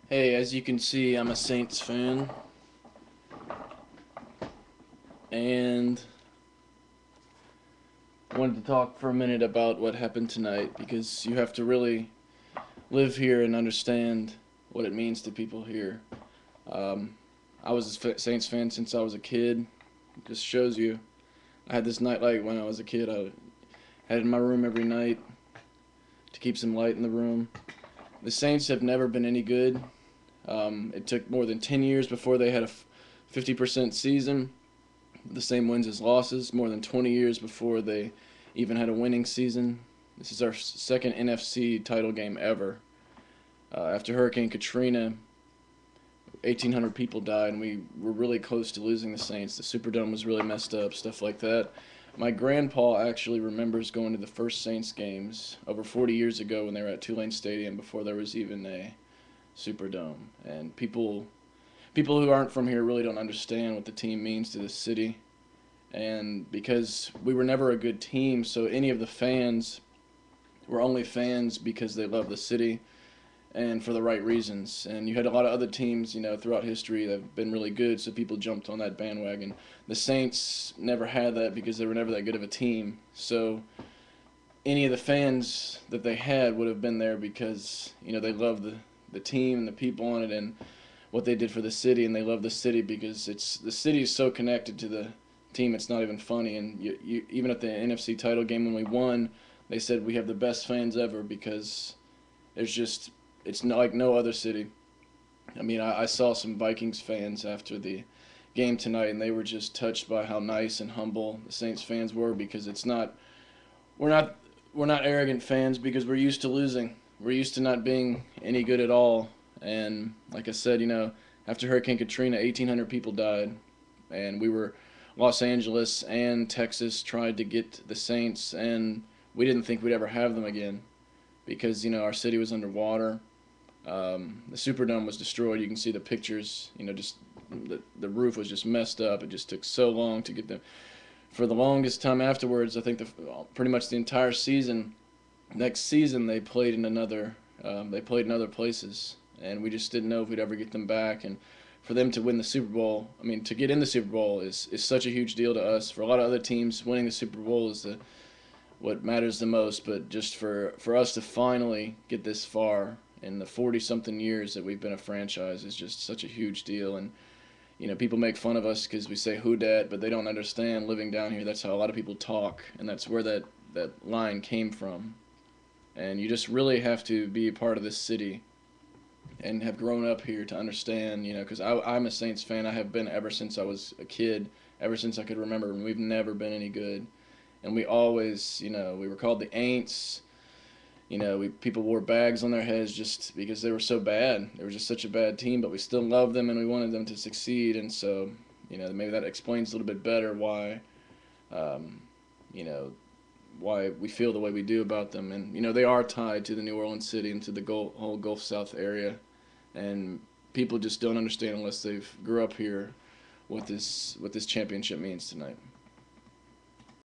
Hey, as you can see, I'm a Saints fan, and I wanted to talk for a minute about what happened tonight because you have to really live here and understand what it means to people here. Um, I was a Saints fan since I was a kid. It just shows you. I had this nightlight when I was a kid. I had it in my room every night to keep some light in the room. The Saints have never been any good. It took more than 10 years before they had a 50% season, the same wins as losses, more than 20 years before they even had a winning season. This is our second NFC title game ever. After Hurricane Katrina, 1,800 people died, and we were really close to losing the Saints. The Superdome was really messed up, stuff like that. My grandpa actually remembers going to the first Saints games over 40 years ago when they were at Tulane Stadium before there was even a Superdome. And people who aren't from here really don't understand what the team means to the city. And because we were never a good team, so any of the fans were only fans because they love the city and for the right reasons. And you had a lot of other teams, throughout history that have been really good, so people jumped on that bandwagon. The Saints never had that because they were never that good of a team. So any of the fans that they had would have been there because, they loved the team and the people on it and what they did for the city, and they love the city because the city is so connected to the team. It's not even funny. And even at the NFC title game when we won, they said we have the best fans ever because it's not like no other city. I mean, I saw some Vikings fans after the game tonight, and they were just touched by how nice and humble the Saints fans were because we're not we're not arrogant fans because we're used to losing. We're used to not being any good at all. And like I said, after Hurricane Katrina, 1,800 people died, and we were Los Angeles and Texas tried to get the Saints, and we didn't think we'd ever have them again because our city was underwater. The Superdome was destroyed. You can see the pictures. Just the roof was just messed up. It just took so long to get them. For the longest time afterwards, I think pretty much the entire season. Next season, they played in other places, and we just didn't know if we'd ever get them back. And for them to win the Super Bowl, I mean, to get in the Super Bowl is such a huge deal to us. For a lot of other teams, winning the Super Bowl is what matters the most. But just for us to finally get this far in the 40 something years that we've been a franchise is just such a huge deal. And people make fun of us because we say "who dat," but they don't understand living down here. That's how a lot of people talk, and that's where that line came from. And you just really have to be a part of this city and have grown up here to understand, because I'm a Saints fan. I have been ever since I was a kid, ever since I could remember, and we've never been any good. And we always, we were called the Aints. People wore bags on their heads just because they were so bad. They were just such a bad team, but we still loved them and we wanted them to succeed. And so, maybe that explains a little bit better why, um, you know, why we feel the way we do about them. And they are tied to the New Orleans city and to the whole Gulf South area, and people just don't understand unless they've grew up here what this championship means tonight.